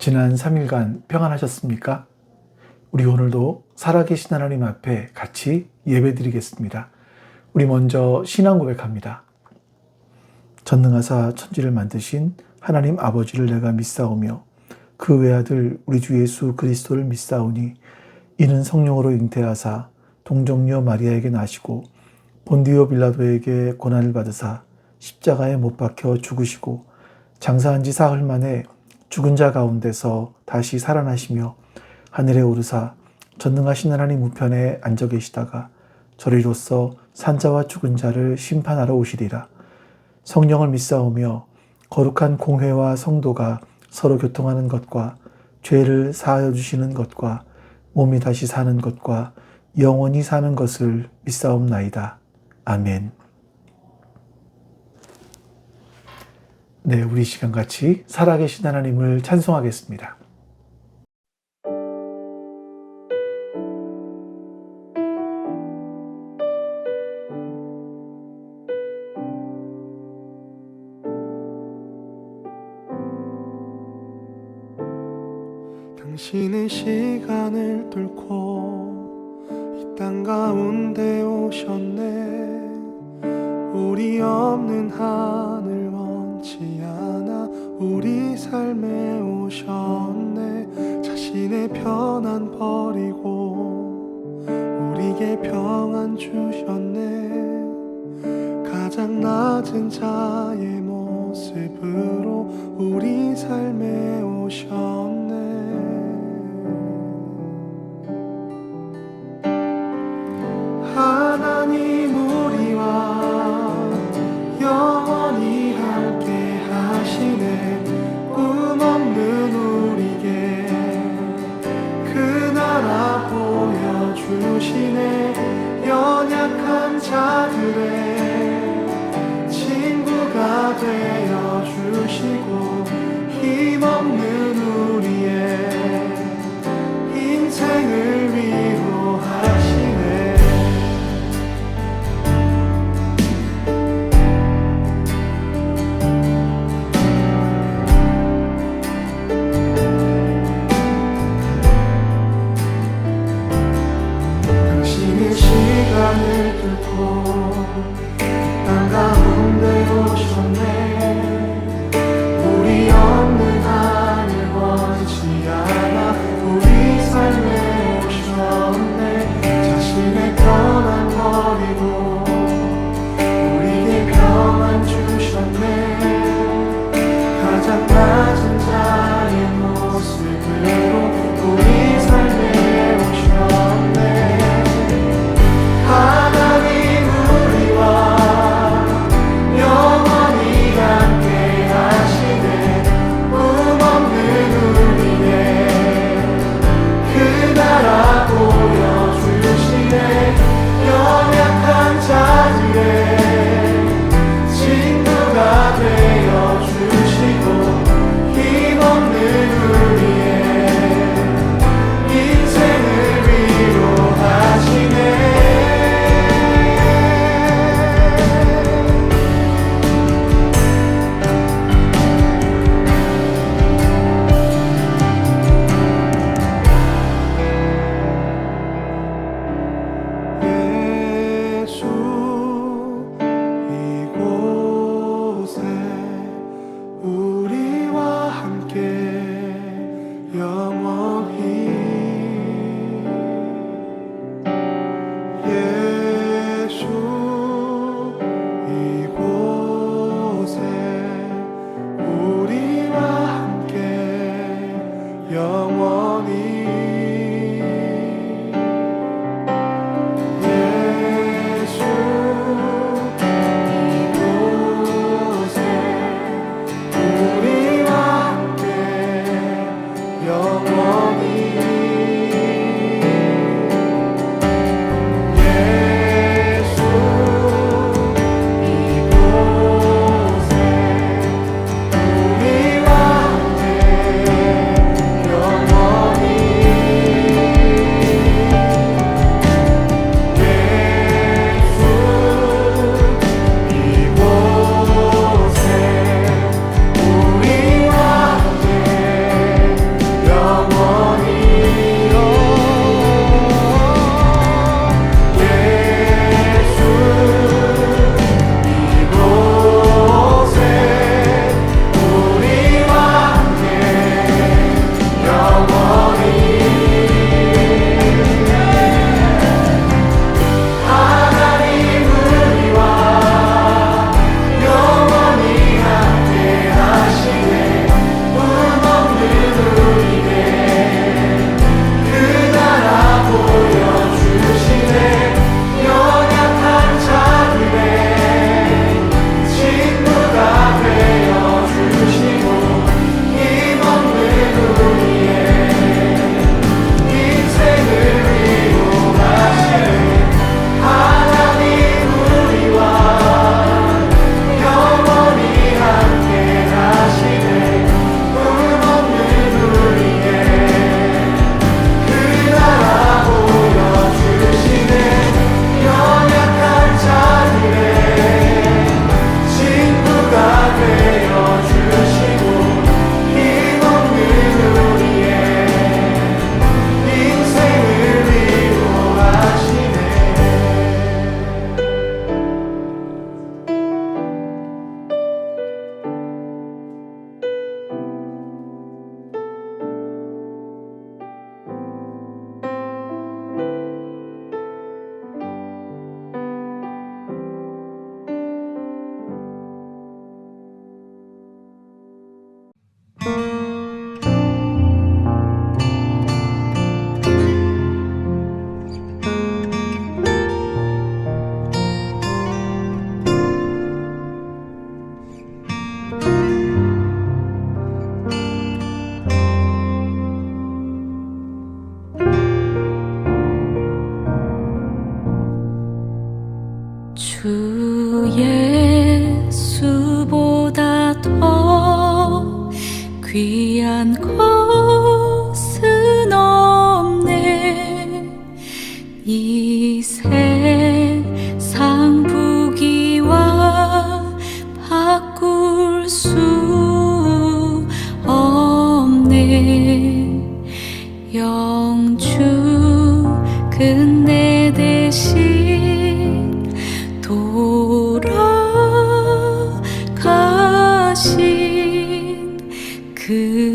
지난 3일간 평안하셨습니까? 우리 오늘도 살아계신 하나님 앞에 같이 예배드리겠습니다. 우리 먼저 신앙 고백합니다. 전능하사 천지를 만드신 하나님 아버지를 내가 믿사오며 그 외아들 우리 주 예수 그리스도를 믿사오니 이는 성령으로 잉태하사 동정녀 마리아에게 나시고 본디오 빌라도에게 고난을 받으사 십자가에 못 박혀 죽으시고 장사한 지 사흘 만에 죽은 자 가운데서 다시 살아나시며 하늘에 오르사 전능하신 하나님 우편에 앉아 계시다가 저리로서 산자와 죽은 자를 심판하러 오시리라. 성령을 믿사오며 거룩한 공회와 성도가 서로 교통하는 것과 죄를 사하여 주시는 것과 몸이 다시 사는 것과 영원히 사는 것을 믿사옵나이다. 아멘. 네, 우리 시간 같이 살아계신 하나님을 찬송하겠습니다. 당신은 시간을 뚫고 이 땅 가운데 오셨네. 우리 없는 하늘 원치 않아 우리 삶에 오셨네. 자신의 편안 버리고 우리에게 평안 주셨네. 가장 낮은 자의 모습으로 우리 삶에 오셨네. 하나님 우리와 영원히 함께 하시네. 꿈 없는 우리에게 그 나라 보여주시네. 연약한 자들의 친구가 되어주시고 힘없는 우리의 인생을 위로하시네. 시간을 뚫고 땅 가운데 오셨네. 우리 주 예수보다 더 귀한 것은 없네. 이 세상 부귀와 바꿀 수 없네. 영주 근내 대신 돌아가신 그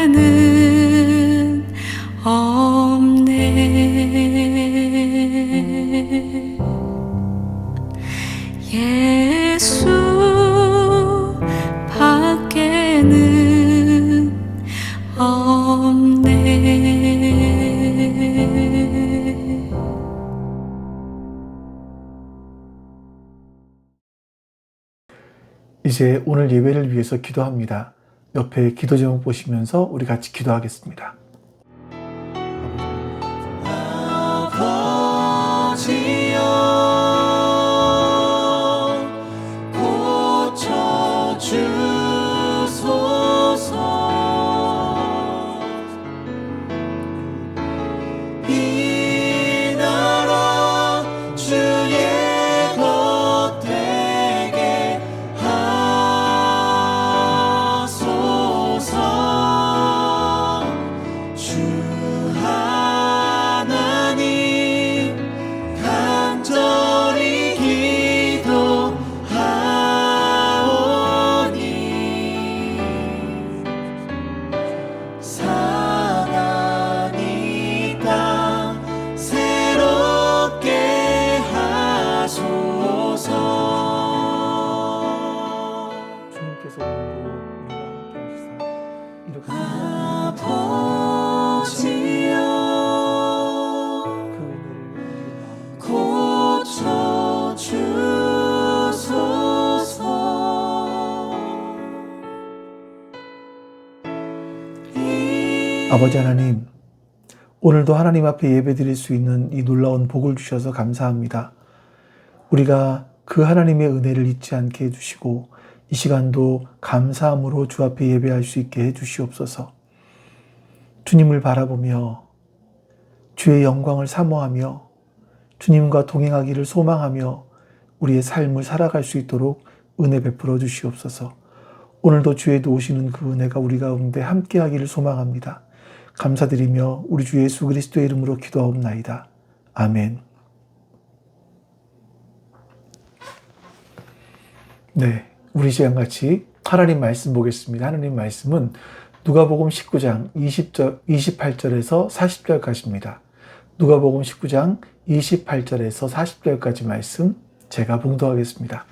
밖에는 없네. 예수 밖에는 없네. 이제 오늘 예배를 위해서 기도합니다. 옆에 기도 제목 보시면서 우리 같이 기도하겠습니다. 주님께서 오늘도 우리와 함께 하시사 이렇게 그 은혜를 고쳐 주소서. 아버지 하나님, 오늘도 하나님 앞에 예배드릴 수 있는 이 놀라운 복을 주셔서 감사합니다. 우리가 그 하나님의 은혜를 잊지 않게 해주시고 이 시간도 감사함으로 주 앞에 예배할 수 있게 해주시옵소서. 주님을 바라보며 주의 영광을 사모하며 주님과 동행하기를 소망하며 우리의 삶을 살아갈 수 있도록 은혜 베풀어 주시옵소서. 오늘도 주에도 오시는 그 은혜가 우리 가운데 함께하기를 소망합니다. 감사드리며 우리 주 예수 그리스도의 이름으로 기도하옵나이다. 아멘. 네, 우리 시간 같이 하나님 말씀 보겠습니다. 하나님 말씀은 누가복음 19장 28절에서 40절까지입니다. 누가복음 19장 28절에서 40절까지 말씀 제가 봉독하겠습니다.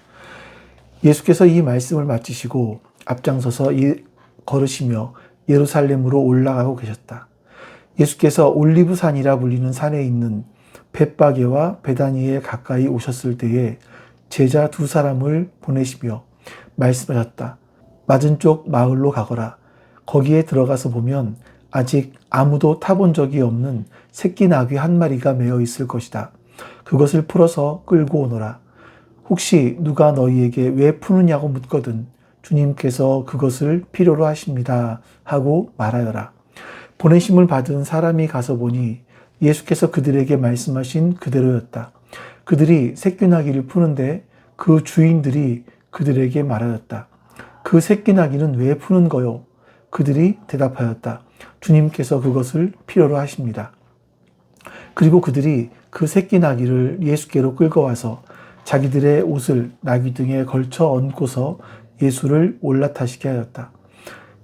예수께서 이 말씀을 마치시고 앞장서서 걸으시며 예루살렘으로 올라가고 계셨다. 예수께서 올리브산이라 불리는 산에 있는 벳바게와 베다니에 가까이 오셨을 때에 제자 두 사람을 보내시며 말씀하셨다. 맞은쪽 마을로 가거라. 거기에 들어가서 보면 아직 아무도 타본 적이 없는 새끼 나귀 한 마리가 매어 있을 것이다. 그것을 풀어서 끌고 오너라. 혹시 누가 너희에게 왜 푸느냐고 묻거든 주님께서 그것을 필요로 하십니다 하고 말하여라. 보내심을 받은 사람이 가서 보니 예수께서 그들에게 말씀하신 그대로였다. 그들이 새끼나귀를 푸는데 그 주인들이 그들에게 말하였다. 그 새끼나귀는 왜 푸는 거요? 그들이 대답하였다. 주님께서 그것을 필요로 하십니다. 그리고 그들이 그 새끼나귀를 예수께로 끌고 와서 자기들의 옷을 나귀 등에 걸쳐 얹고서 예수를 올라타시게 하였다.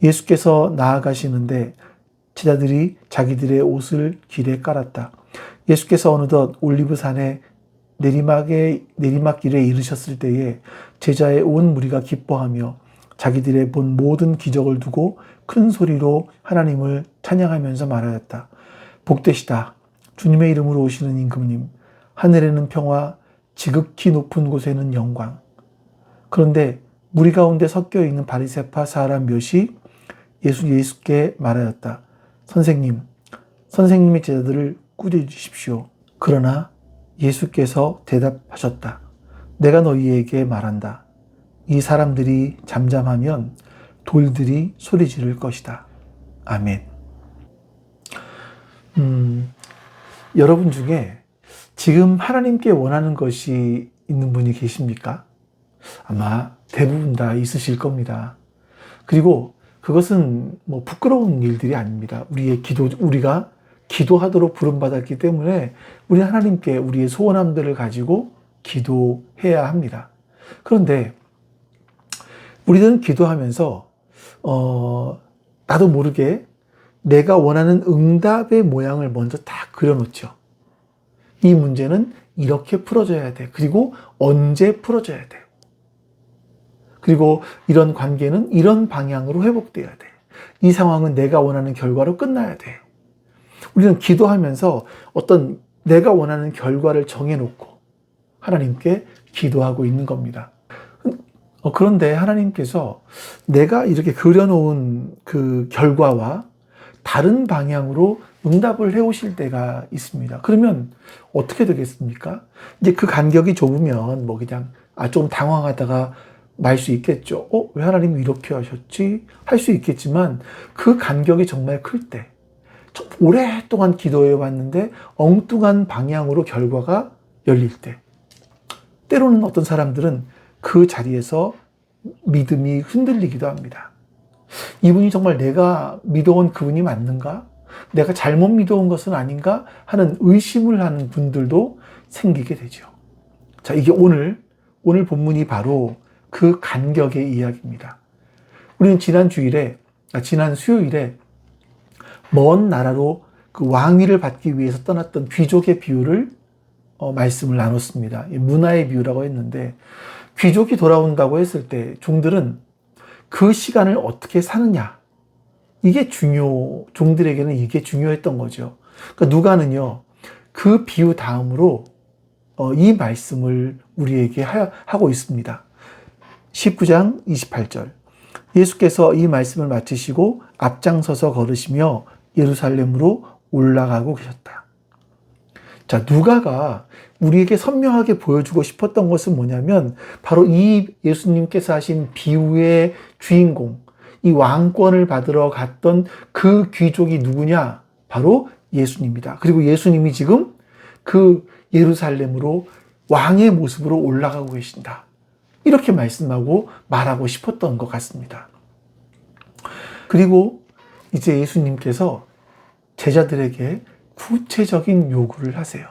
예수께서 나아가시는데 제자들이 자기들의 옷을 길에 깔았다. 예수께서 어느덧 올리브산의 내리막길에 이르셨을 때에 제자의 온 무리가 기뻐하며 자기들의 본 모든 기적을 두고 큰 소리로 하나님을 찬양하면서 말하였다. 복되시다. 주님의 이름으로 오시는 임금님. 하늘에는 평화, 지극히 높은 곳에는 영광. 그런데 무리 가운데 섞여 있는 바리새파 사람 몇이 예수께 말하였다. 선생님의 제자들을 꾸짖으십시오. 그러나 예수께서 대답하셨다. 내가 너희에게 말한다. 이 사람들이 잠잠하면 돌들이 소리 지를 것이다. 아멘. 여러분 중에 지금 하나님께 원하는 것이 있는 분이 계십니까? 아마 대부분 다 있으실 겁니다. 그리고 그것은 뭐 부끄러운 일들이 아닙니다. 우리가 기도하도록 부름받았기 때문에 우리 하나님께 우리의 소원함들을 가지고 기도해야 합니다. 그런데 우리는 기도하면서 나도 모르게 내가 원하는 응답의 모양을 먼저 딱 그려놓죠. 이 문제는 이렇게 풀어져야 돼. 그리고 언제 풀어져야 돼. 그리고 이런 관계는 이런 방향으로 회복돼야 돼. 이 상황은 내가 원하는 결과로 끝나야 돼. 우리는 기도하면서 어떤 내가 원하는 결과를 정해놓고 하나님께 기도하고 있는 겁니다. 그런데 하나님께서 내가 이렇게 그려놓은 그 결과와 다른 방향으로 응답을 해오실 때가 있습니다. 그러면 어떻게 되겠습니까? 이제 그 간격이 좁으면 뭐 그냥 좀 당황하다가 말 수 있겠죠. 왜 하나님이 이렇게 하셨지? 할 수 있겠지만 그 간격이 정말 클 때, 오랫동안 기도해 왔는데 엉뚱한 방향으로 결과가 열릴 때, 때로는 어떤 사람들은 그 자리에서 믿음이 흔들리기도 합니다. 이분이 정말 내가 믿어온 그분이 맞는가? 내가 잘못 믿어온 것은 아닌가? 하는 의심을 하는 분들도 생기게 되죠. 자, 이게 오늘 본문이 바로 그 간격의 이야기입니다. 우리는 지난 수요일에 먼 나라로 그 왕위를 받기 위해서 떠났던 귀족의 비유를 말씀을 나눴습니다. 문화의 비유라고 했는데, 귀족이 돌아온다고 했을 때 종들은 그 시간을 어떻게 사느냐, 이게 종들에게는 이게 중요했던 거죠. 그러니까 누가는요, 그 비유 다음으로 이 말씀을 우리에게 하고 있습니다. 19장 28절. 예수께서 이 말씀을 마치시고 앞장서서 걸으시며 예루살렘으로 올라가고 계셨다. 자, 누가가 우리에게 선명하게 보여주고 싶었던 것은 뭐냐면 바로 이 예수님께서 하신 비유의 주인공, 이 왕권을 받으러 갔던 그 귀족이 누구냐? 바로 예수님이다. 그리고 예수님이 지금 그 예루살렘으로 왕의 모습으로 올라가고 계신다. 이렇게 말하고 싶었던 것 같습니다. 그리고 이제 예수님께서 제자들에게 구체적인 요구를 하세요.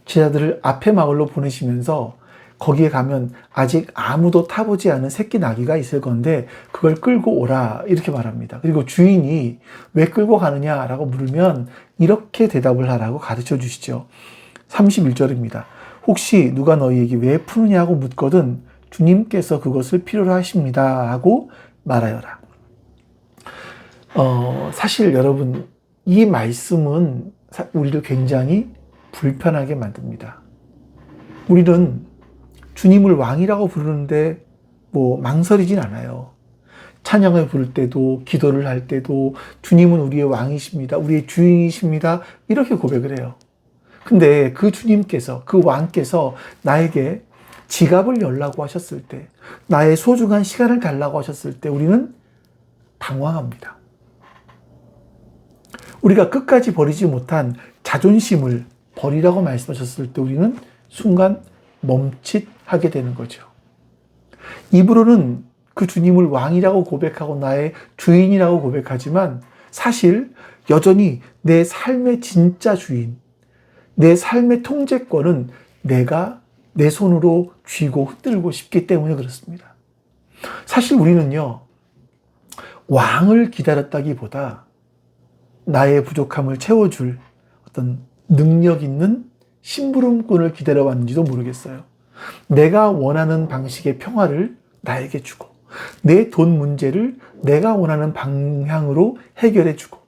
제자들을 앞에 마을로 보내시면서 거기에 가면 아직 아무도 타보지 않은 새끼 나귀가 있을 건데 그걸 끌고 오라, 이렇게 말합니다. 그리고 주인이 왜 끌고 가느냐라고 물으면 이렇게 대답을 하라고 가르쳐 주시죠. 31절입니다. 혹시 누가 너희에게 왜 푸느냐고 묻거든 주님께서 그것을 필요로 하십니다 하고 말하여라. 사실 여러분, 이 말씀은 우리를 굉장히 불편하게 만듭니다. 우리는 주님을 왕이라고 부르는데 망설이진 않아요. 찬양을 부를 때도, 기도를 할 때도 주님은 우리의 왕이십니다, 우리의 주인이십니다, 이렇게 고백을 해요. 근데 그 주님께서, 그 왕께서 나에게 지갑을 열라고 하셨을 때, 나의 소중한 시간을 달라고 하셨을 때 우리는 당황합니다. 우리가 끝까지 버리지 못한 자존심을 버리라고 말씀하셨을 때 우리는 순간 멈칫하게 되는 거죠. 입으로는 그 주님을 왕이라고 고백하고 나의 주인이라고 고백하지만 사실 여전히 내 삶의 진짜 주인, 내 삶의 통제권은 내가 내 손으로 쥐고 흔들고 싶기 때문에 그렇습니다. 사실 우리는요, 왕을 기다렸다기보다 나의 부족함을 채워줄 어떤 능력 있는 심부름꾼을 기다려왔는지도 모르겠어요. 내가 원하는 방식의 평화를 나에게 주고, 내 돈 문제를 내가 원하는 방향으로 해결해 주고,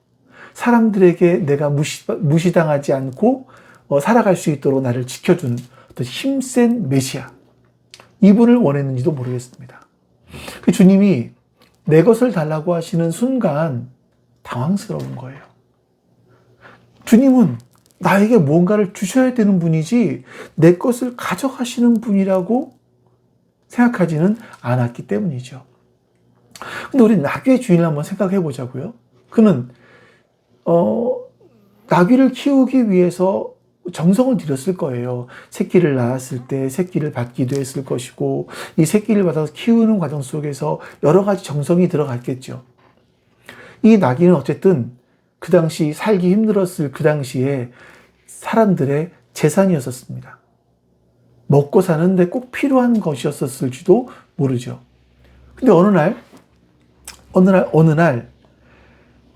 사람들에게 내가 무시당하지 않고 살아갈 수 있도록 나를 지켜주는 어떤 힘센 메시아, 이분을 원했는지도 모르겠습니다. 그 주님이 내 것을 달라고 하시는 순간 당황스러운 거예요. 주님은 나에게 뭔가를 주셔야 되는 분이지 내 것을 가져가시는 분이라고 생각하지는 않았기 때문이죠. 근데 우리 나귀의 주인을 한번 생각해 보자고요. 그는 나귀를 키우기 위해서 정성을 들였을 거예요. 새끼를 낳았을 때 새끼를 받기도 했을 것이고, 이 새끼를 받아서 키우는 과정 속에서 여러 가지 정성이 들어갔겠죠. 이 나귀는 어쨌든 그 당시 살기 힘들었을 그 당시에 사람들의 재산이었었습니다. 먹고 사는데 꼭 필요한 것이었을지도 모르죠. 근데 어느 날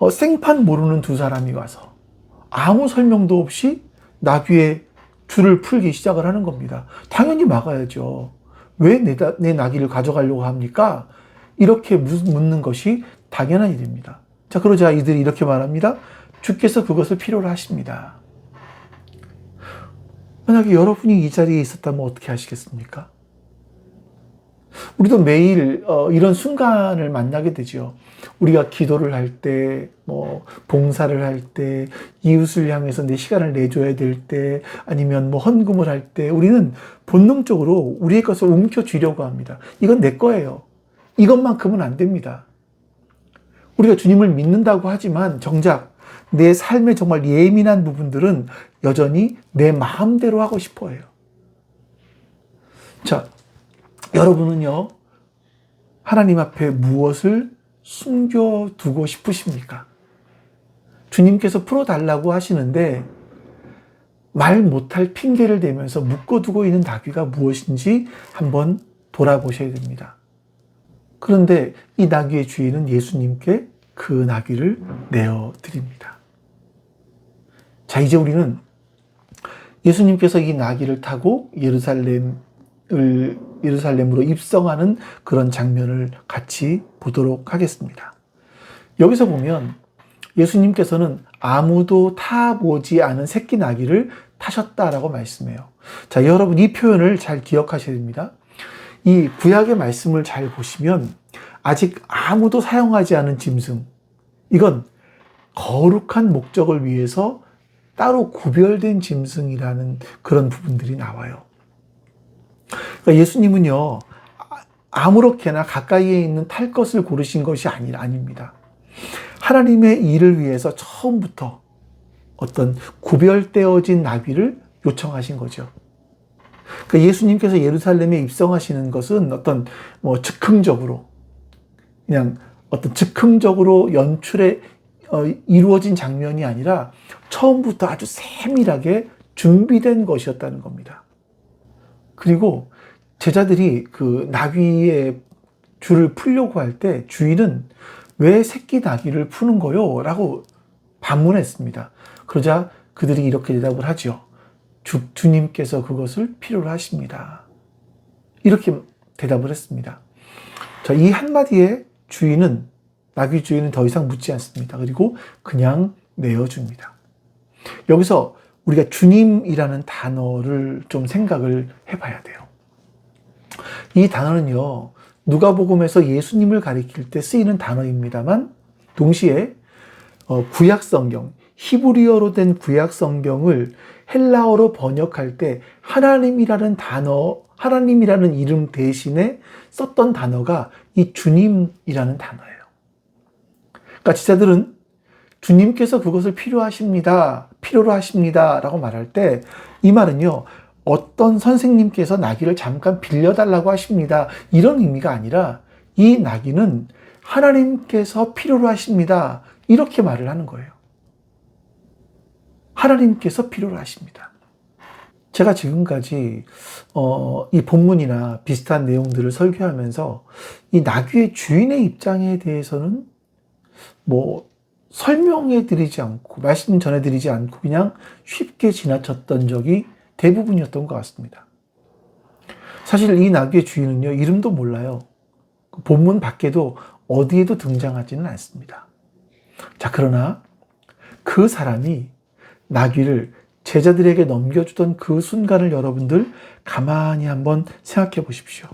생판 모르는 두 사람이 와서 아무 설명도 없이 나귀의 줄을 풀기 시작을 하는 겁니다. 당연히 막아야죠. 왜 내 나귀를 가져가려고 합니까? 이렇게 묻는 것이 당연한 일입니다. 자, 그러자 이들이 이렇게 말합니다. 주께서 그것을 필요로 하십니다. 만약에 여러분이 이 자리에 있었다면 어떻게 하시겠습니까? 우리도 매일 이런 순간을 만나게 되죠. 우리가 기도를 할 때, 봉사를 할 때, 이웃을 향해서 내 시간을 내줘야 될 때, 아니면 헌금을 할 때, 우리는 본능적으로 우리의 것을 움켜쥐려고 합니다. 이건 내 거예요. 이것만큼은 안 됩니다. 우리가 주님을 믿는다고 하지만 정작 내 삶의 정말 예민한 부분들은 여전히 내 마음대로 하고 싶어 해요. 자, 여러분은요, 하나님 앞에 무엇을 숨겨두고 싶으십니까? 주님께서 풀어달라고 하시는데 말 못할 핑계를 대면서 묶어두고 있는 나귀가 무엇인지 한번 돌아보셔야 됩니다. 그런데 이 나귀의 주인은 예수님께 그 나귀를 내어드립니다. 자, 이제 우리는 예수님께서 이 나귀를 타고 예루살렘으로 입성하는 그런 장면을 같이 보도록 하겠습니다. 여기서 보면 예수님께서는 아무도 타보지 않은 새끼 나귀를 타셨다라고 말씀해요. 자, 여러분 이 표현을 잘 기억하셔야 됩니다. 이 구약의 말씀을 잘 보시면 아직 아무도 사용하지 않은 짐승, 이건 거룩한 목적을 위해서 따로 구별된 짐승이라는 그런 부분들이 나와요. 그러니까 예수님은요, 아무렇게나 가까이에 있는 탈 것을 고르신 것이 아닙니다. 하나님의 일을 위해서 처음부터 어떤 구별되어진 나귀를 요청하신 거죠. 그러니까 예수님께서 예루살렘에 입성하시는 것은 어떤 즉흥적으로 그냥 어떤 즉흥적으로 연출에 이루어진 장면이 아니라 처음부터 아주 세밀하게 준비된 것이었다는 겁니다. 그리고 제자들이 그 나귀의 줄을 풀려고 할 때 주인은 왜 새끼 나귀를 푸는 거요? 라고 반문했습니다. 그러자 그들이 이렇게 대답을 하죠. 주님께서 그것을 필요로 하십니다. 이렇게 대답을 했습니다. 자, 이 한마디에 나귀 주인은 더 이상 묻지 않습니다. 그리고 그냥 내어줍니다. 여기서 우리가 주님이라는 단어를 좀 생각을 해봐야 돼요. 이 단어는요, 누가복음에서 예수님을 가리킬 때 쓰이는 단어입니다만 동시에 구약 성경, 히브리어로 된 구약 성경을 헬라어로 번역할 때 하나님이라는 단어, 하나님이라는 이름 대신에 썼던 단어가 이 주님이라는 단어예요. 그러니까 제자들은 주님께서 그것을 필요로 하십니다 라고 말할 때 이 말은요, 어떤 선생님께서 나귀를 잠깐 빌려달라고 하십니다, 이런 의미가 아니라 이 나귀는 하나님께서 필요로 하십니다, 이렇게 말을 하는 거예요. 하나님께서 필요로 하십니다. 제가 지금까지 이 본문이나 비슷한 내용들을 설교하면서 이 나귀의 주인의 입장에 대해서는 설명해 드리지 않고 말씀 전해 드리지 않고 그냥 쉽게 지나쳤던 적이 대부분이었던 것 같습니다. 사실 이 나귀의 주인은요, 이름도 몰라요. 본문 밖에도 어디에도 등장하지는 않습니다. 자, 그러나 그 사람이 나귀를 제자들에게 넘겨주던 그 순간을 여러분들 가만히 한번 생각해 보십시오.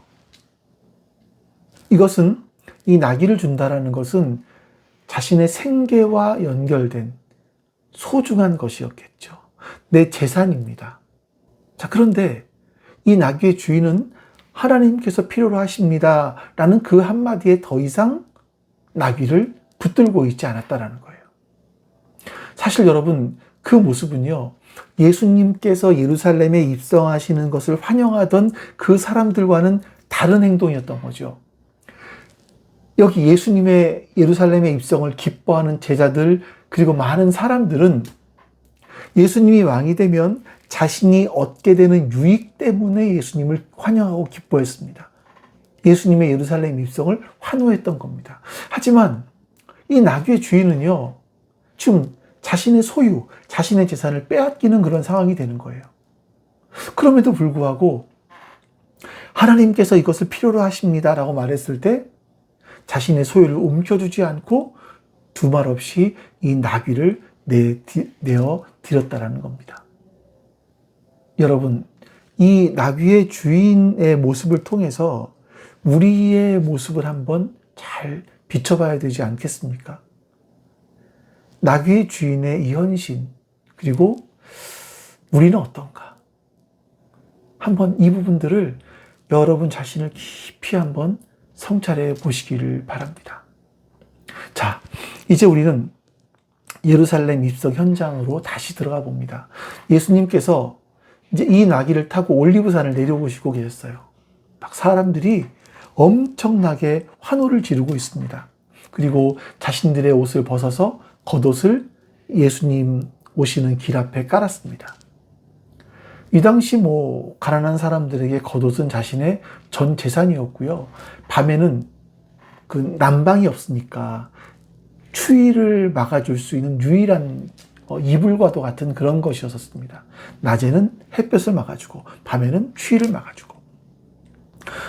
이 나귀를 준다라는 것은 자신의 생계와 연결된 소중한 것이었겠죠. 내 재산입니다. 자, 그런데 이 나귀의 주인은 하나님께서 필요로 하십니다 라는 그 한마디에 더 이상 나귀를 붙들고 있지 않았다라는 거예요. 사실 여러분, 그 모습은요, 예수님께서 예루살렘에 입성하시는 것을 환영하던 그 사람들과는 다른 행동이었던 거죠. 여기 예수님의 예루살렘에 입성을 기뻐하는 제자들, 그리고 많은 사람들은 예수님이 왕이 되면 자신이 얻게 되는 유익 때문에 예수님을 환영하고 기뻐했습니다. 예수님의 예루살렘 입성을 환호했던 겁니다. 하지만 이 나귀의 주인은요, 지금 자신의 소유, 자신의 재산을 빼앗기는 그런 상황이 되는 거예요. 그럼에도 불구하고 하나님께서 이것을 필요로 하십니다라고 말했을 때 자신의 소유를 움켜주지 않고 두말 없이 이 나귀를 내어 드렸다라는 겁니다. 여러분, 이 나귀의 주인의 모습을 통해서 우리의 모습을 한번 잘 비춰봐야 되지 않겠습니까? 나귀의 주인의 이 헌신, 그리고 우리는 어떤가? 한번 이 부분들을 여러분 자신을 깊이 한번 성찰해 보시기를 바랍니다. 자, 이제 우리는 예루살렘 입성 현장으로 다시 들어가 봅니다. 예수님께서 이제 이 나귀를 타고 올리브산을 내려오시고 계셨어요. 막 사람들이 엄청나게 환호를 지르고 있습니다. 그리고 자신들의 옷을 벗어서 겉옷을 예수님 오시는 길 앞에 깔았습니다. 이 당시 가난한 사람들에게 겉옷은 자신의 전 재산이었고요. 밤에는 그 난방이 없으니까 추위를 막아줄 수 있는 유일한 이불과도 같은 그런 것이었습니다. 낮에는 햇볕을 막아주고 밤에는 추위를 막아주고.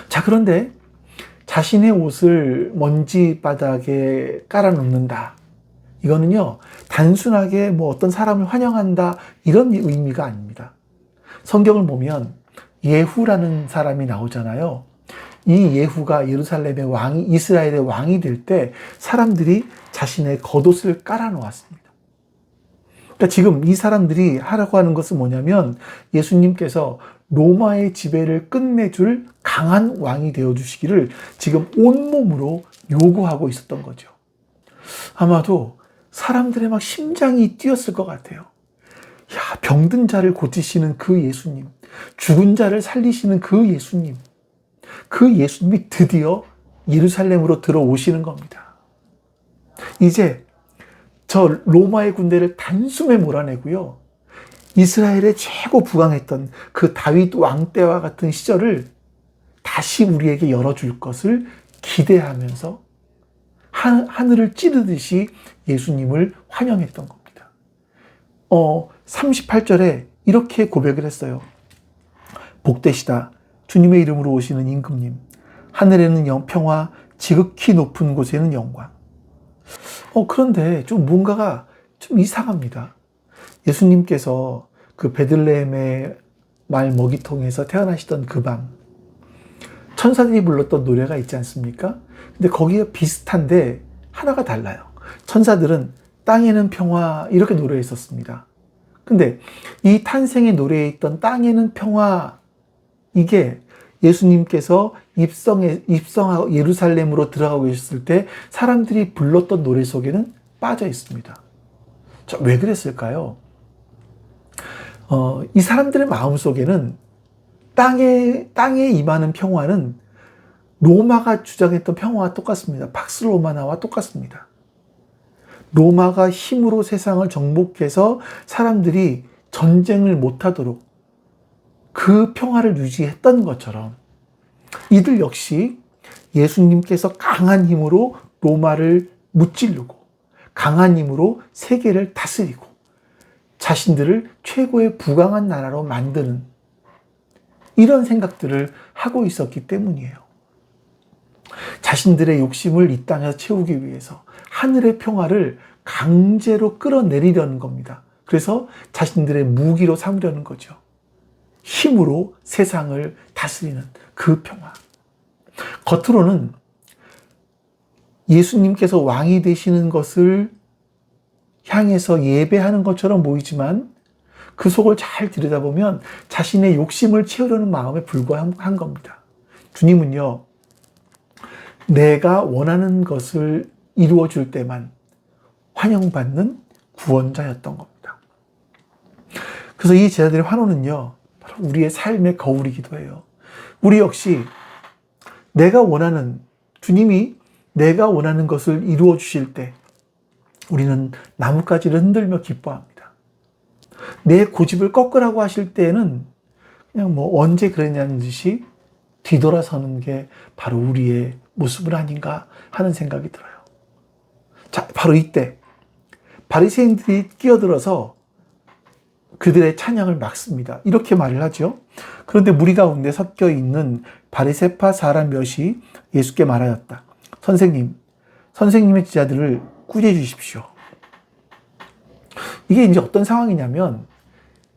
자, 그런데 자신의 옷을 먼지 바닥에 깔아놓는다. 이거는요, 단순하게 어떤 사람을 환영한다 이런 의미가 아닙니다. 성경을 보면 예후라는 사람이 나오잖아요. 이 예후가 예루살렘의 왕이, 이스라엘의 왕이 될 때 사람들이 자신의 겉옷을 깔아놓았습니다. 그러니까 지금 이 사람들이 하라고 하는 것은 뭐냐면 예수님께서 로마의 지배를 끝내줄 강한 왕이 되어주시기를 지금 온몸으로 요구하고 있었던 거죠. 아마도 사람들의 막 심장이 뛰었을 것 같아요. 야, 병든 자를 고치시는 그 예수님, 죽은 자를 살리시는 그 예수님, 그 예수님이 드디어 예루살렘으로 들어오시는 겁니다. 이제 저 로마의 군대를 단숨에 몰아내고요. 이스라엘의 최고 부강했던 그 다윗 왕 때와 같은 시절을 다시 우리에게 열어줄 것을 기대하면서 하늘을 찌르듯이 예수님을 환영했던 겁니다. 38절에 이렇게 고백을 했어요. 복되시다. 주님의 이름으로 오시는 임금님. 하늘에는 평화, 지극히 높은 곳에는 영광. 그런데 좀 뭔가가 좀 이상합니다. 예수님께서 그 베들레헴의 말 먹이통에서 태어나시던 그 밤, 천사들이 불렀던 노래가 있지 않습니까? 근데 거기가 비슷한데 하나가 달라요. 천사들은 땅에는 평화 이렇게 노래했었습니다. 근데 이 탄생의 노래에 있던 땅에는 평화, 이게 예수님께서 입성하고 예루살렘으로 들어가고 계셨을 때 사람들이 불렀던 노래 속에는 빠져 있습니다. 자, 왜 그랬을까요? 이 사람들의 마음 속에는 땅에 임하는 평화는 로마가 주장했던 평화와 똑같습니다. 팍스 로마나와 똑같습니다. 로마가 힘으로 세상을 정복해서 사람들이 전쟁을 못하도록 그 평화를 유지했던 것처럼 이들 역시 예수님께서 강한 힘으로 로마를 무찌르고 강한 힘으로 세계를 다스리고 자신들을 최고의 부강한 나라로 만드는 이런 생각들을 하고 있었기 때문이에요. 자신들의 욕심을 이 땅에서 채우기 위해서 하늘의 평화를 강제로 끌어내리려는 겁니다. 그래서 자신들의 무기로 삼으려는 거죠. 힘으로 세상을 다스리는 그 평화. 겉으로는 예수님께서 왕이 되시는 것을 향해서 예배하는 것처럼 보이지만 그 속을 잘 들여다보면 자신의 욕심을 채우려는 마음에 불과한 겁니다. 주님은요, 내가 원하는 것을 이루어줄 때만 환영받는 구원자였던 겁니다. 그래서 이 제자들의 환호는요, 바로 우리의 삶의 거울이기도 해요. 우리 역시 주님이 내가 원하는 것을 이루어 주실 때 우리는 나뭇가지를 흔들며 기뻐합니다. 내 고집을 꺾으라고 하실 때에는 그냥 언제 그랬냐는 듯이 뒤돌아서는 게 바로 우리의 모습은 아닌가 하는 생각이 들어요. 자, 바로 이때 바리새인들이 끼어들어서 그들의 찬양을 막습니다. 이렇게 말을 하죠. 그런데 무리 가운데 섞여 있는 바리새파 사람 몇이 예수께 말하였다. 선생님의 제자들을 꾸짖어 주십시오. 이게 이제 어떤 상황이냐면,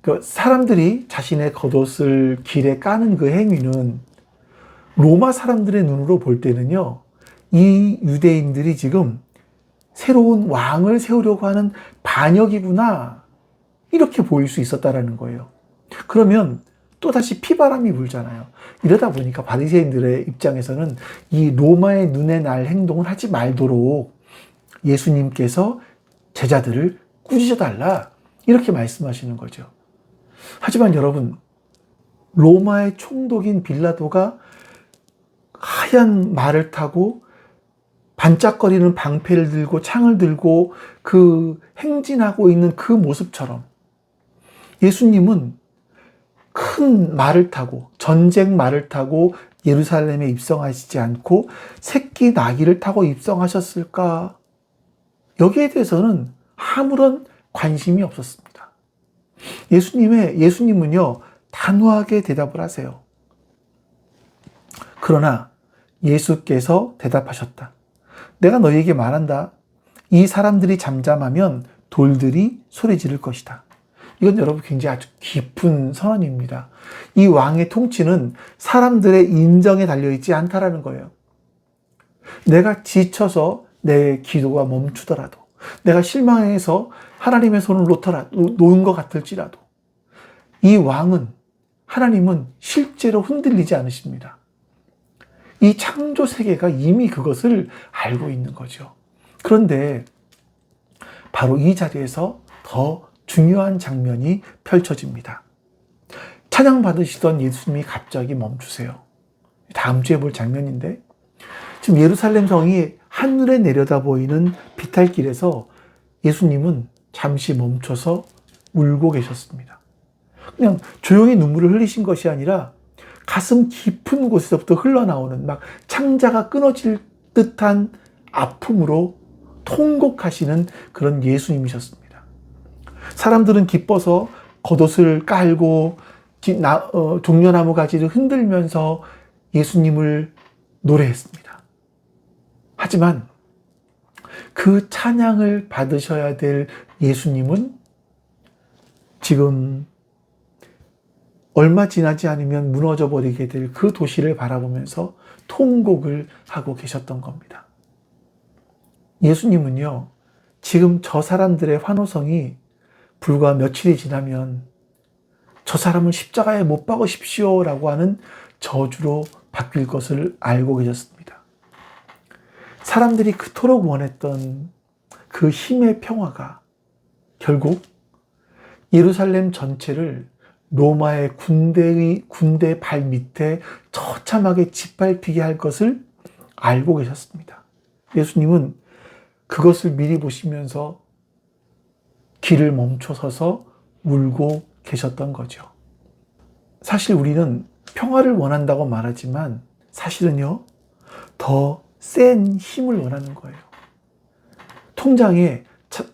그 사람들이 자신의 겉옷을 길에 까는 그 행위는 로마 사람들의 눈으로 볼 때는요, 이 유대인들이 지금 새로운 왕을 세우려고 하는 반역이구나, 이렇게 보일 수 있었다라는 거예요. 그러면 또다시 피바람이 불잖아요. 이러다 보니까 바리새인들의 입장에서는 이 로마의 눈에 날 행동을 하지 말도록 예수님께서 제자들을 꾸짖어 달라, 이렇게 말씀하시는 거죠. 하지만 여러분, 로마의 총독인 빌라도가 하얀 말을 타고 반짝거리는 방패를 들고 창을 들고 그 행진하고 있는 그 모습처럼 예수님은 큰 말을 타고, 전쟁 말을 타고 예루살렘에 입성하시지 않고 새끼 나귀를 타고 입성하셨을까? 여기에 대해서는 아무런 관심이 없었습니다. 예수님은요, 단호하게 대답을 하세요. 그러나 예수께서 대답하셨다. 내가 너희에게 말한다. 이 사람들이 잠잠하면 돌들이 소리 지를 것이다. 이건 여러분 굉장히 아주 깊은 선언입니다. 이 왕의 통치는 사람들의 인정에 달려있지 않다라는 거예요. 내가 지쳐서 내 기도가 멈추더라도, 내가 실망해서 하나님의 손을 놓은 것 같을지라도, 이 왕은, 하나님은 실제로 흔들리지 않으십니다. 이 창조 세계가 이미 그것을 알고 있는 거죠. 그런데 바로 이 자리에서 더 중요한 장면이 펼쳐집니다. 찬양 받으시던 예수님이 갑자기 멈추세요. 다음 주에 볼 장면인데, 지금 예루살렘 성이 하늘에 내려다 보이는 비탈길에서 예수님은 잠시 멈춰서 울고 계셨습니다. 그냥 조용히 눈물을 흘리신 것이 아니라 가슴 깊은 곳에서부터 흘러나오는 막 창자가 끊어질 듯한 아픔으로 통곡하시는 그런 예수님이셨습니다. 사람들은 기뻐서 겉옷을 깔고 종려나무 가지를 흔들면서 예수님을 노래했습니다. 하지만 그 찬양을 받으셔야 될 예수님은 지금 얼마 지나지 않으면 무너져 버리게 될 그 도시를 바라보면서 통곡을 하고 계셨던 겁니다. 예수님은요, 지금 저 사람들의 환호성이 불과 며칠이 지나면 저 사람을 십자가에 못 박으십시오 라고 하는 저주로 바뀔 것을 알고 계셨습니다. 사람들이 그토록 원했던 그 힘의 평화가 결국 예루살렘 전체를 로마의 군대 발 밑에 처참하게 짓밟히게 할 것을 알고 계셨습니다. 예수님은 그것을 미리 보시면서 길을 멈춰서서 울고 계셨던 거죠. 사실 우리는 평화를 원한다고 말하지만 사실은요, 더 센 힘을 원하는 거예요. 통장에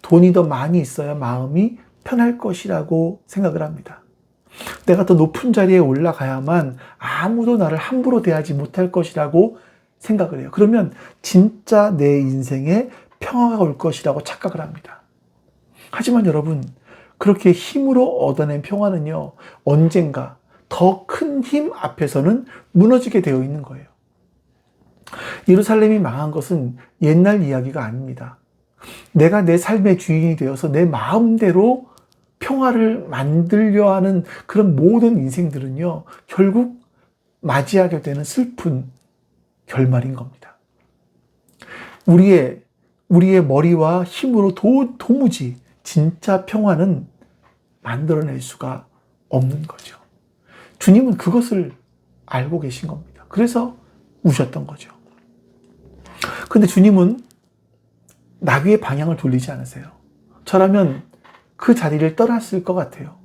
돈이 더 많이 있어야 마음이 편할 것이라고 생각을 합니다. 내가 더 높은 자리에 올라가야만 아무도 나를 함부로 대하지 못할 것이라고 생각을 해요. 그러면 진짜 내 인생에 평화가 올 것이라고 착각을 합니다. 하지만 여러분, 그렇게 힘으로 얻어낸 평화는요, 언젠가 더 큰 힘 앞에서는 무너지게 되어 있는 거예요. 예루살렘이 망한 것은 옛날 이야기가 아닙니다. 내가 내 삶의 주인이 되어서 내 마음대로 평화를 만들려 하는 그런 모든 인생들은요, 결국 맞이하게 되는 슬픈 결말인 겁니다. 우리의 머리와 힘으로 도무지 진짜 평화는 만들어낼 수가 없는 거죠. 주님은 그것을 알고 계신 겁니다. 그래서 우셨던 거죠. 근데 주님은 나귀의 방향을 돌리지 않으세요. 저라면 그 자리를 떠났을 것 같아요.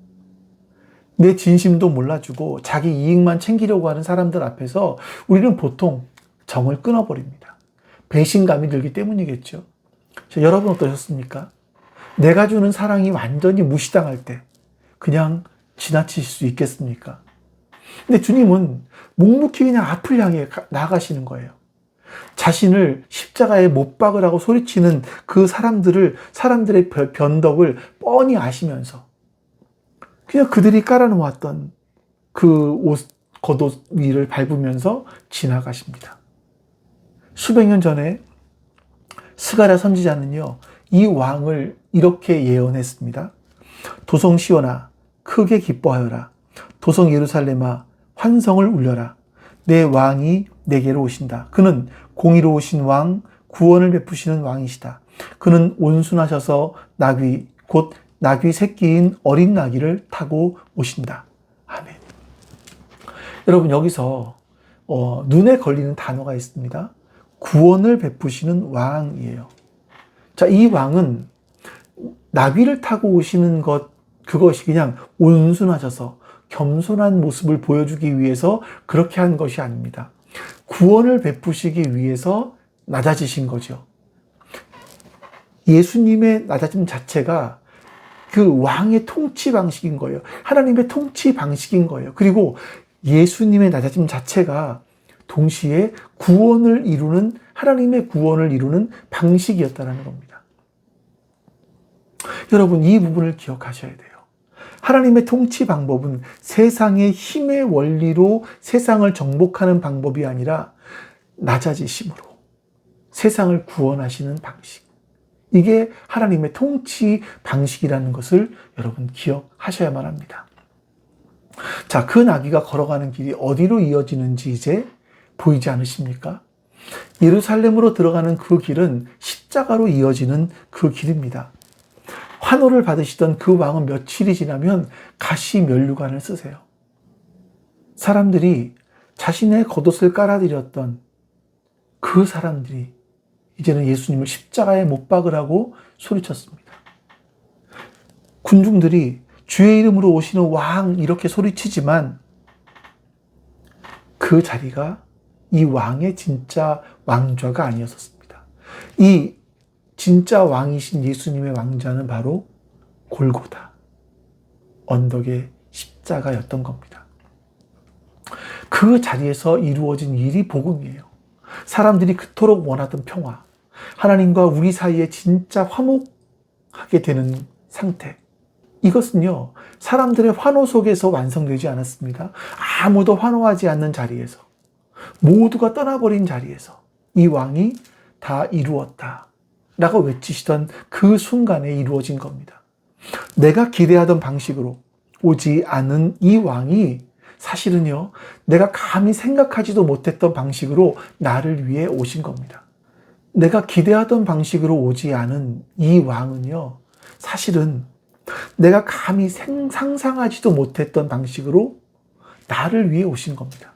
내 진심도 몰라주고 자기 이익만 챙기려고 하는 사람들 앞에서 우리는 보통 정을 끊어버립니다. 배신감이 들기 때문이겠죠. 자, 여러분 어떠셨습니까? 내가 주는 사랑이 완전히 무시당할 때 그냥 지나칠 수 있겠습니까? 근데 주님은 묵묵히 그냥 앞을 향해 나아가시는 거예요. 자신을 십자가에 못 박으라고 소리치는 그 사람들의 변덕을 뻔히 아시면서 그냥 그들이 깔아놓았던 그 겉옷 위를 밟으면서 지나가십니다. 수백 년 전에 스가랴 선지자는요, 이 왕을 이렇게 예언했습니다. 도성 시온아, 크게 기뻐하여라. 도성 예루살렘아, 환성을 울려라. 내 왕이 내게로 오신다. 그는 공의로우신 왕, 구원을 베푸시는 왕이시다. 그는 온순하셔서 곧 나귀 새끼인 어린 나귀를 타고 오신다. 아멘. 여러분, 여기서 눈에 걸리는 단어가 있습니다. 구원을 베푸시는 왕이에요. 자, 이 왕은 나귀를 타고 오시는 그것이 그냥 온순하셔서 겸손한 모습을 보여주기 위해서 그렇게 한 것이 아닙니다. 구원을 베푸시기 위해서 낮아지신 거죠. 예수님의 낮아짐 자체가 그 왕의 통치 방식인 거예요. 하나님의 통치 방식인 거예요. 그리고 예수님의 낮아짐 자체가 동시에 하나님의 구원을 이루는 방식이었다는 겁니다. 여러분, 이 부분을 기억하셔야 돼요. 하나님의 통치 방법은 세상의 힘의 원리로 세상을 정복하는 방법이 아니라 낮아지심으로 세상을 구원하시는 방식. 이게 하나님의 통치 방식이라는 것을 여러분 기억하셔야만 합니다. 자, 그 나귀가 걸어가는 길이 어디로 이어지는지 이제 보이지 않으십니까? 예루살렘으로 들어가는 그 길은 십자가로 이어지는 그 길입니다. 환호를 받으시던 그 왕은 며칠이 지나면 가시 면류관을 쓰세요. 사람들이 자신의 겉옷을 깔아드렸던 그 사람들이 이제는 예수님을 십자가에 못 박으라고 소리쳤습니다. 군중들이 주의 이름으로 오시는 왕 이렇게 소리치지만 그 자리가 이 왕의 진짜 왕좌가 아니었습니다. 이 진짜 왕이신 예수님의 왕좌는 바로 골고다, 언덕의 십자가였던 겁니다. 그 자리에서 이루어진 일이 복음이에요. 사람들이 그토록 원하던 평화, 하나님과 우리 사이에 진짜 화목하게 되는 상태, 이것은요, 사람들의 환호 속에서 완성되지 않았습니다. 아무도 환호하지 않는 자리에서, 모두가 떠나버린 자리에서 이 왕이 다 이루었다 라고 외치시던 그 순간에 이루어진 겁니다. 내가 기대하던 방식으로 오지 않은 이 왕이 사실은요, 내가 감히 생각하지도 못했던 방식으로 나를 위해 오신 겁니다. 내가 기대하던 방식으로 오지 않은 이 왕은요, 사실은 내가 감히 상상하지도 못했던 방식으로 나를 위해 오신 겁니다.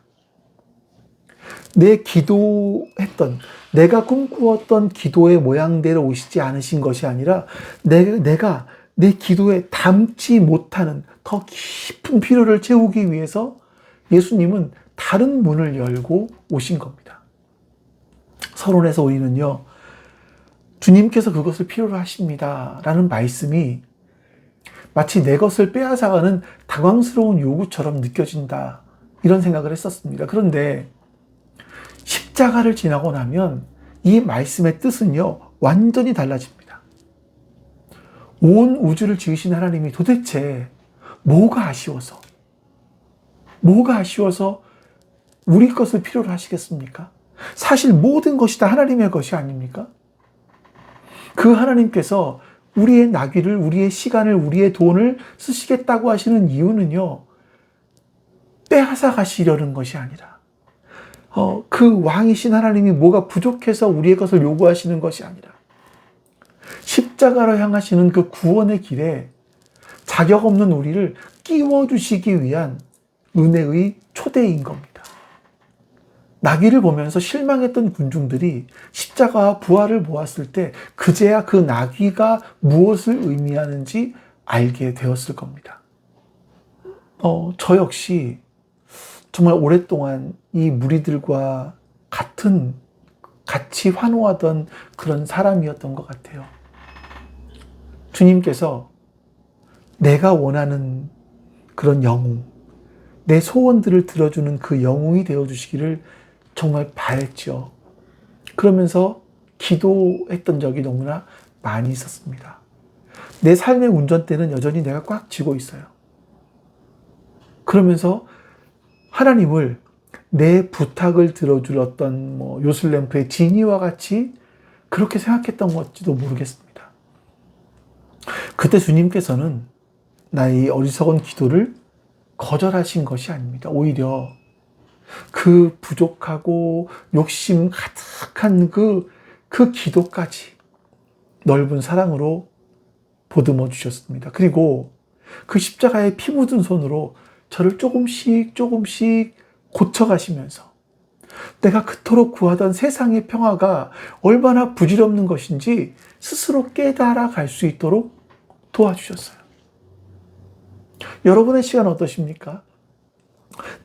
내가 꿈꾸었던 기도의 모양대로 오시지 않으신 것이 아니라 내가 내 기도에 담지 못하는 더 깊은 필요를 채우기 위해서 예수님은 다른 문을 열고 오신 겁니다. 서론에서 우리는요, 주님께서 그것을 필요로 하십니다 라는 말씀이 마치 내 것을 빼앗아가는 당황스러운 요구처럼 느껴진다, 이런 생각을 했었습니다. 그런데 십자가를 지나고 나면 이 말씀의 뜻은요, 완전히 달라집니다. 온 우주를 지으신 하나님이 도대체 뭐가 아쉬워서 우리 것을 필요로 하시겠습니까? 사실 모든 것이 다 하나님의 것이 아닙니까? 그 하나님께서 우리의 나귀를, 우리의 시간을, 우리의 돈을 쓰시겠다고 하시는 이유는요, 빼앗아 가시려는 것이 아니라, 그 왕이신 하나님이 뭐가 부족해서 우리의 것을 요구하시는 것이 아니라, 십자가로 향하시는 그 구원의 길에 자격 없는 우리를 끼워주시기 위한 은혜의 초대인 겁니다. 나귀를 보면서 실망했던 군중들이 십자가와 부활을 보았을 때 그제야 그 나귀가 무엇을 의미하는지 알게 되었을 겁니다. 저 역시 정말 오랫동안 이 무리들과 같은 같이 환호하던 그런 사람이었던 것 같아요. 주님께서 내가 원하는 그런 영웅, 내 소원들을 들어주는 그 영웅이 되어주시기를 정말 바랬죠. 그러면서 기도했던 적이 너무나 많이 있었습니다. 내 삶의 운전대는 여전히 내가 꽉 쥐고 있어요. 그러면서 하나님을 내 부탁을 들어줄 어떤 요술램프의 지니와 같이 그렇게 생각했던 것지도 모르겠습니다. 그때 주님께서는 나의 어리석은 기도를 거절하신 것이 아닙니다. 오히려 그 부족하고 욕심 가득한 그 기도까지 넓은 사랑으로 보듬어 주셨습니다. 그리고 그 십자가에 피 묻은 손으로 저를 조금씩 고쳐가시면서 내가 그토록 구하던 세상의 평화가 얼마나 부질없는 것인지 스스로 깨달아 갈 수 있도록 도와주셨어요. 여러분의 시간 어떠십니까?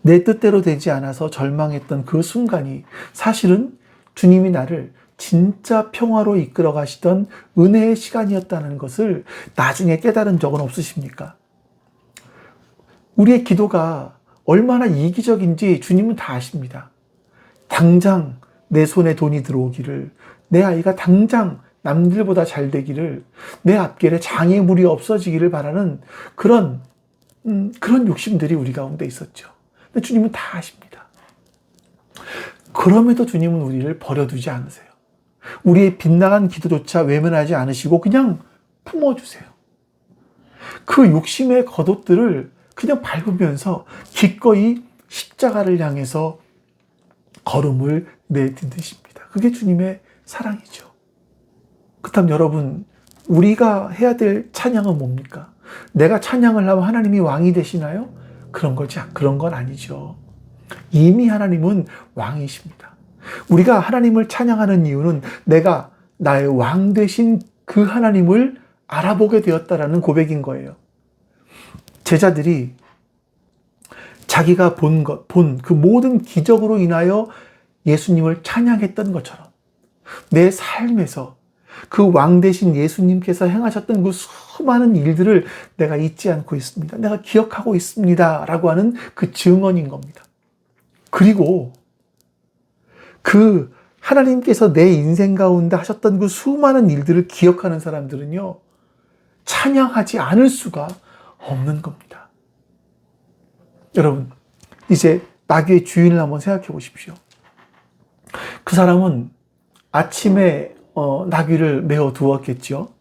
내 뜻대로 되지 않아서 절망했던 그 순간이 사실은 주님이 나를 진짜 평화로 이끌어 가시던 은혜의 시간이었다는 것을 나중에 깨달은 적은 없으십니까? 우리의 기도가 얼마나 이기적인지 주님은 다 아십니다. 당장 내 손에 돈이 들어오기를, 내 아이가 당장 남들보다 잘 되기를, 내 앞길에 장애물이 없어지기를 바라는 그런 욕심들이 우리 가운데 있었죠. 근데 주님은 다 아십니다. 그럼에도 주님은 우리를 버려두지 않으세요. 우리의 빗나간 기도조차 외면하지 않으시고 그냥 품어주세요. 그 욕심의 겉옷들을 그냥 밟으면서 기꺼이 십자가를 향해서 걸음을 내딛으십니다. 그게 주님의 사랑이죠. 그렇다면 여러분, 우리가 해야 될 찬양은 뭡니까? 내가 찬양을 하면 하나님이 왕이 되시나요? 그런 건 아니죠. 이미 하나님은 왕이십니다. 우리가 하나님을 찬양하는 이유는 내가 나의 왕 되신 그 하나님을 알아보게 되었다라는 고백인 거예요. 제자들이 자기가 본 그 모든 기적으로 인하여 예수님을 찬양했던 것처럼 내 삶에서 그 왕 되신 예수님께서 행하셨던 그 수많은 일들을 내가 잊지 않고 있습니다. 내가 기억하고 있습니다. 라고 하는 그 증언인 겁니다. 그리고 그 하나님께서 내 인생 가운데 하셨던 그 수많은 일들을 기억하는 사람들은요, 찬양하지 않을 수가 없는 겁니다. 여러분, 이제 나귀의 주인을 한번 생각해 보십시오. 그 사람은 아침에 나귀를 메어 두었겠죠.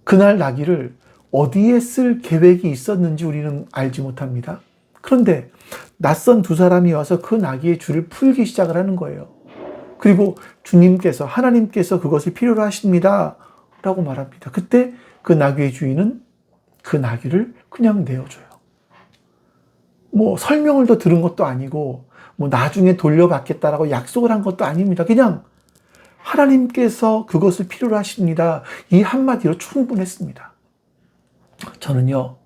그날 나귀를 어디에 쓸 계획이 있었는지 우리는 알지 못합니다. 그런데 낯선 두 사람이 와서 그 나귀의 줄을 풀기 시작을 하는 거예요. 그리고 주님께서, 하나님께서 그것을 필요로 하십니다 라고 말합니다. 그때 그 나귀의 주인은 그 나귀를 그냥 내어줘요. 설명을 더 들은 것도 아니고 나중에 돌려받겠다라고 약속을 한 것도 아닙니다. 그냥 하나님께서 그것을 필요로 하십니다. 이 한마디로 충분했습니다. 저는요,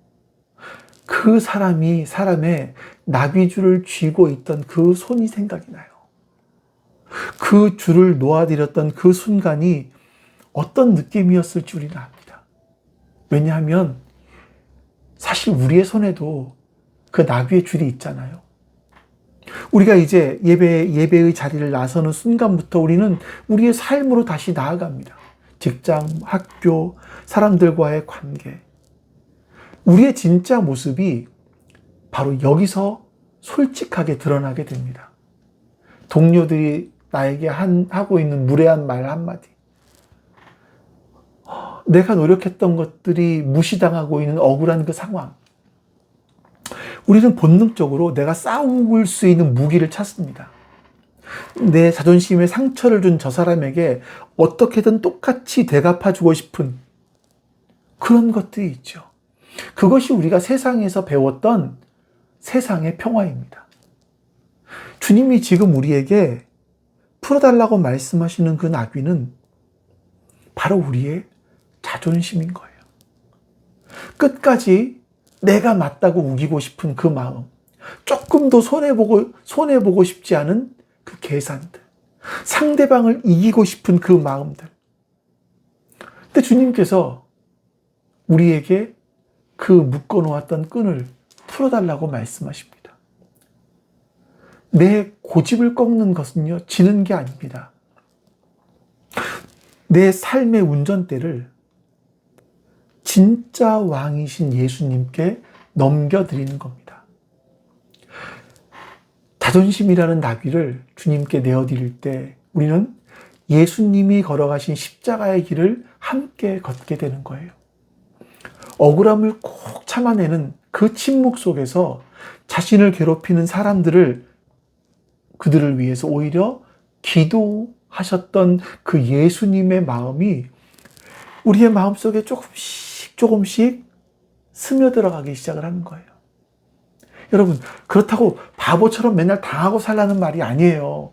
그 사람의 나귀줄을 쥐고 있던 그 손이 생각이 나요. 그 줄을 놓아드렸던 그 순간이 어떤 느낌이었을지 우리는 압니다. 왜냐하면 사실 우리의 손에도 그 나귀의 줄이 있잖아요. 우리가 이제 예배의 자리를 나서는 순간부터 우리는 우리의 삶으로 다시 나아갑니다. 직장, 학교, 사람들과의 관계. 우리의 진짜 모습이 바로 여기서 솔직하게 드러나게 됩니다. 동료들이 나에게 하고 있는 무례한 말 한마디. 내가 노력했던 것들이 무시당하고 있는 억울한 그 상황. 우리는 본능적으로 내가 싸울 수 있는 무기를 찾습니다. 내 자존심에 상처를 준 저 사람에게 어떻게든 똑같이 대갚아주고 싶은 그런 것들이 있죠. 그것이 우리가 세상에서 배웠던 세상의 평화입니다. 주님이 지금 우리에게 풀어달라고 말씀하시는 그 나귀는 바로 우리의 자존심인 거예요. 끝까지 내가 맞다고 우기고 싶은 그 마음, 조금 더 손해보고 싶지 않은 그 계산들, 상대방을 이기고 싶은 그 마음들. 근데 주님께서 우리에게 그 묶어놓았던 끈을 풀어달라고 말씀하십니다. 내 고집을 꺾는 것은요, 지는 게 아닙니다. 내 삶의 운전대를 진짜 왕이신 예수님께 넘겨드리는 겁니다. 자존심이라는 나귀를 주님께 내어드릴 때 우리는 예수님이 걸어가신 십자가의 길을 함께 걷게 되는 거예요. 억울함을 꼭 참아내는 그 침묵 속에서 자신을 괴롭히는 사람들을 그들을 위해서 오히려 기도하셨던 그 예수님의 마음이 우리의 마음속에 조금씩 스며들어가기 시작을 하는 거예요. 여러분, 그렇다고 바보처럼 맨날 당하고 살라는 말이 아니에요.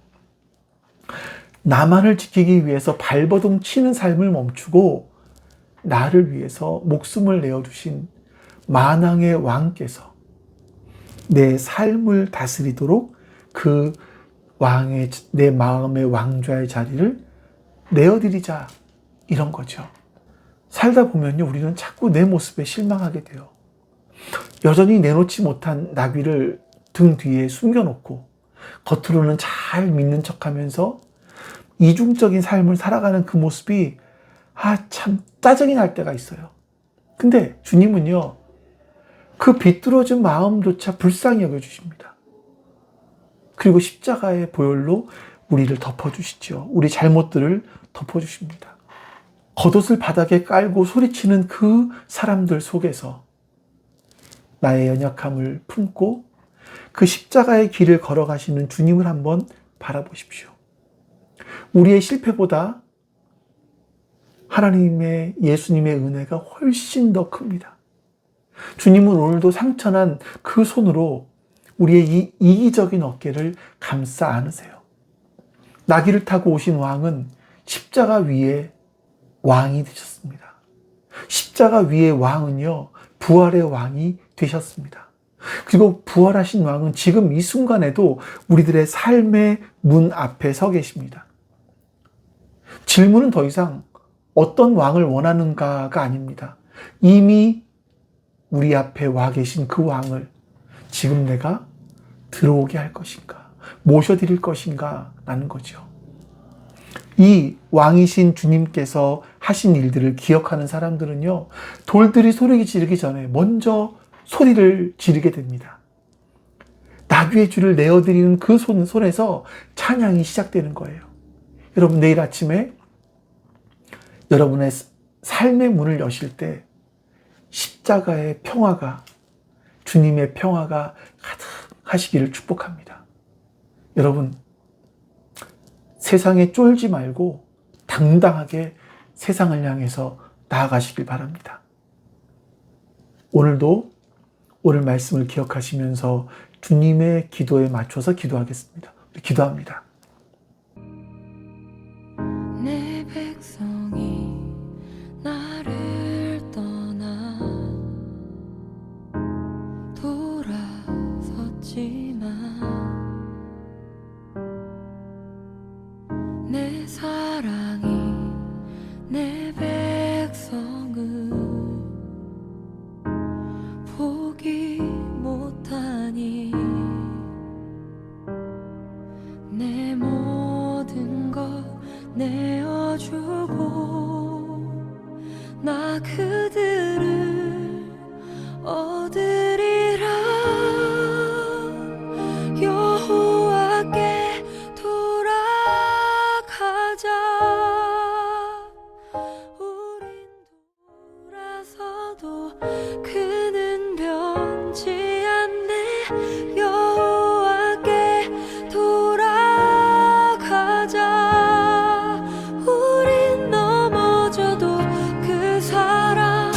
나만을 지키기 위해서 발버둥 치는 삶을 멈추고 나를 위해서 목숨을 내어주신 만왕의 왕께서 내 삶을 다스리도록 그 왕의, 내 마음의 왕좌의 자리를 내어드리자, 이런 거죠. 살다 보면요, 우리는 자꾸 내 모습에 실망하게 돼요. 여전히 내놓지 못한 나귀를 등 뒤에 숨겨놓고 겉으로는 잘 믿는 척하면서 이중적인 삶을 살아가는 그 모습이 참 짜증이 날 때가 있어요. 근데 주님은요, 그 비뚤어진 마음조차 불쌍히 여겨주십니다. 그리고 십자가의 보혈로 우리를 덮어주시죠. 우리 잘못들을 덮어주십니다. 겉옷을 바닥에 깔고 소리치는 그 사람들 속에서 나의 연약함을 품고 그 십자가의 길을 걸어가시는 주님을 한번 바라보십시오. 우리의 실패보다 하나님의, 예수님의 은혜가 훨씬 더 큽니다. 주님은 오늘도 상처난 그 손으로 우리의 이 이기적인 어깨를 감싸 안으세요. 나귀를 타고 오신 왕은 십자가 위에 왕이 되셨습니다. 십자가 위의 왕은요, 부활의 왕이 되셨습니다. 그리고 부활하신 왕은 지금 이 순간에도 우리들의 삶의 문 앞에 서 계십니다. 질문은 더 이상 어떤 왕을 원하는가가 아닙니다. 이미 우리 앞에 와 계신 그 왕을 지금 내가 들어오게 할 것인가, 모셔드릴 것인가 라는 거죠. 이 왕이신 주님께서 하신 일들을 기억하는 사람들은요, 돌들이 소리 지르기 전에 먼저 소리를 지르게 됩니다. 나귀의 줄을 내어드리는 그 손에서 찬양이 시작되는 거예요. 여러분, 내일 아침에 여러분의 삶의 문을 여실 때 십자가의 평화가, 주님의 평화가 가득하시기를 축복합니다. 여러분, 세상에 쫄지 말고 당당하게 세상을 향해서 나아가시길 바랍니다. 오늘도 오늘 말씀을 기억하시면서 주님의 기도에 맞춰서 기도하겠습니다. 기도합니다. 내 백성이 나를 떠나 돌아섰지만 내 사랑이 내 백성을 포기 못하니 내 모든 것 내어주고 나 그들을 얻으리라. 여호와께 돌아가자. 우린 돌아서도 그는 변치 않네. 여호와께 돌아가자. 우린 넘어져도 그 사랑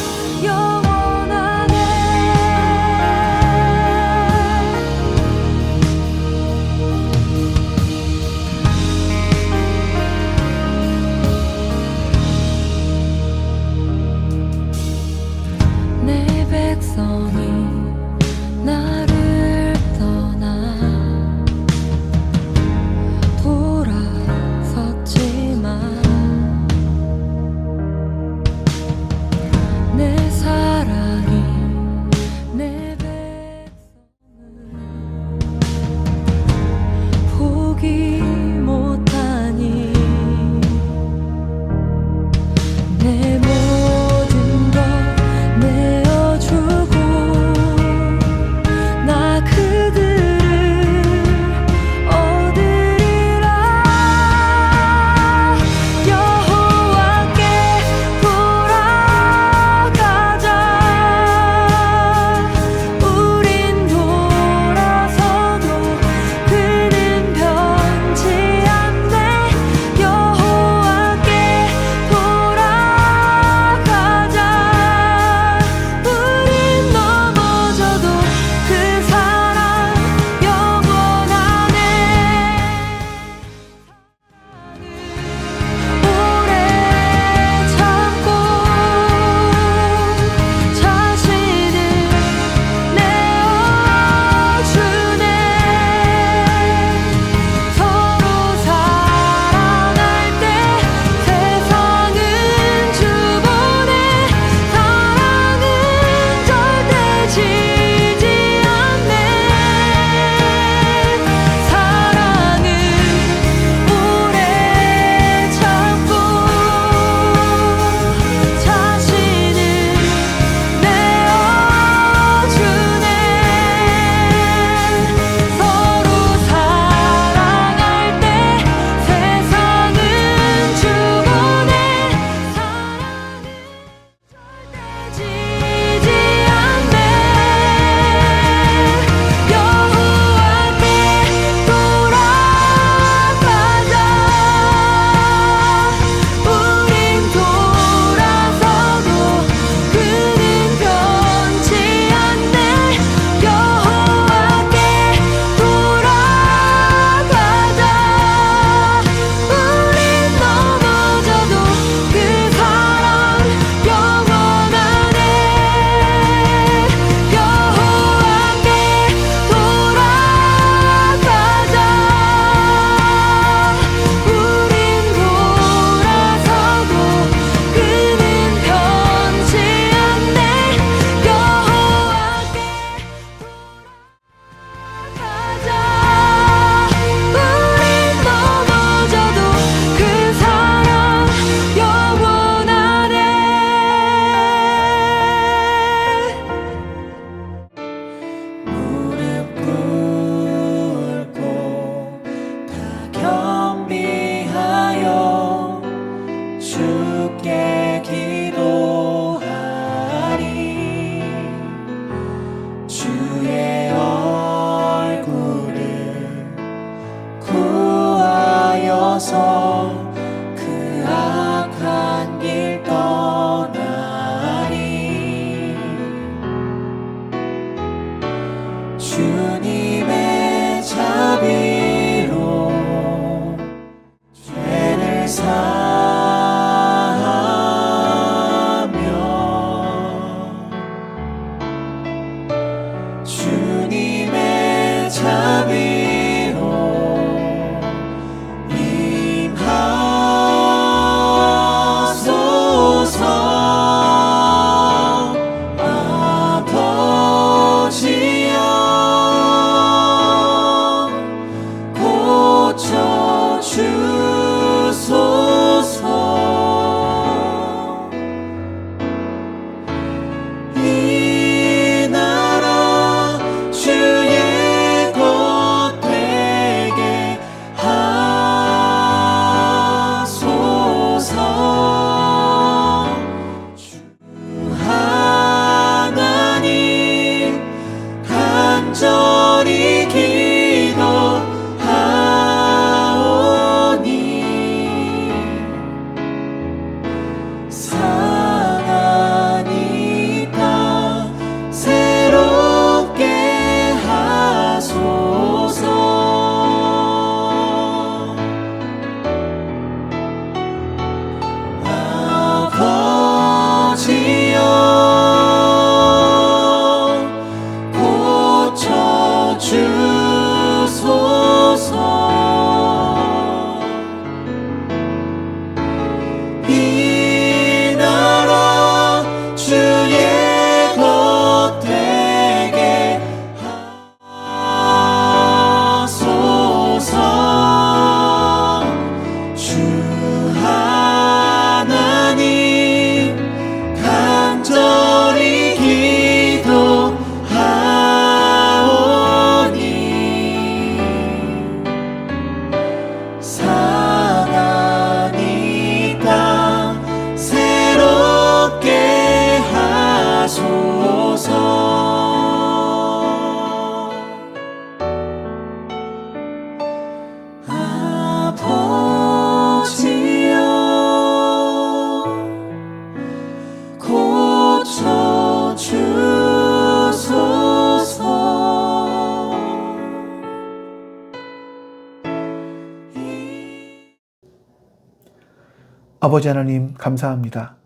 아버지 하나님 감사합니다.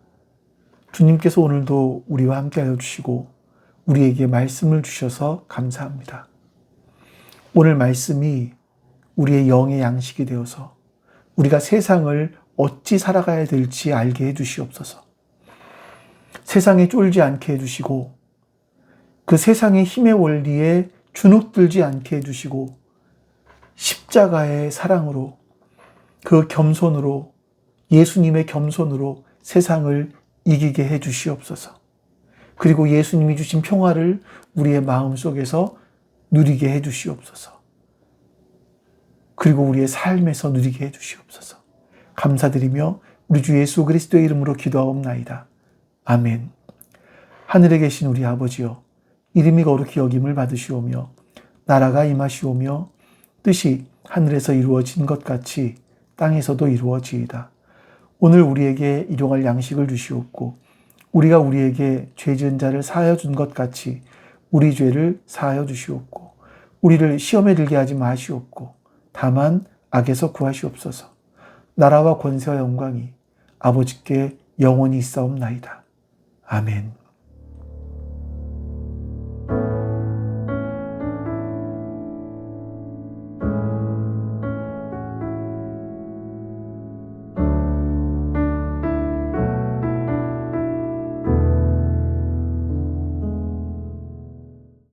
주님께서 오늘도 우리와 함께하여 주시고 우리에게 말씀을 주셔서 감사합니다. 오늘 말씀이 우리의 영의 양식이 되어서 우리가 세상을 어찌 살아가야 될지 알게 해주시옵소서. 세상에 쫄지 않게 해주시고 그 세상의 힘의 원리에 주눅들지 않게 해주시고 십자가의 사랑으로 그 겸손으로 예수님의 겸손으로 세상을 이기게 해주시옵소서. 그리고 예수님이 주신 평화를 우리의 마음속에서 누리게 해주시옵소서. 그리고 우리의 삶에서 누리게 해주시옵소서. 감사드리며 우리 주 예수 그리스도의 이름으로 기도하옵나이다. 아멘. 하늘에 계신 우리 아버지여, 이름이 거룩히 여김을 받으시오며 나라가 임하시오며 뜻이 하늘에서 이루어진 것 같이 땅에서도 이루어지이다. 오늘 우리에게 일용할 양식을 주시옵고 우리가 우리에게 죄 지은 자를 사하여 준 것 같이 우리 죄를 사하여 주시옵고 우리를 시험에 들게 하지 마시옵고 다만 악에서 구하시옵소서. 나라와 권세와 영광이 아버지께 영원히 있사옵나이다. 아멘.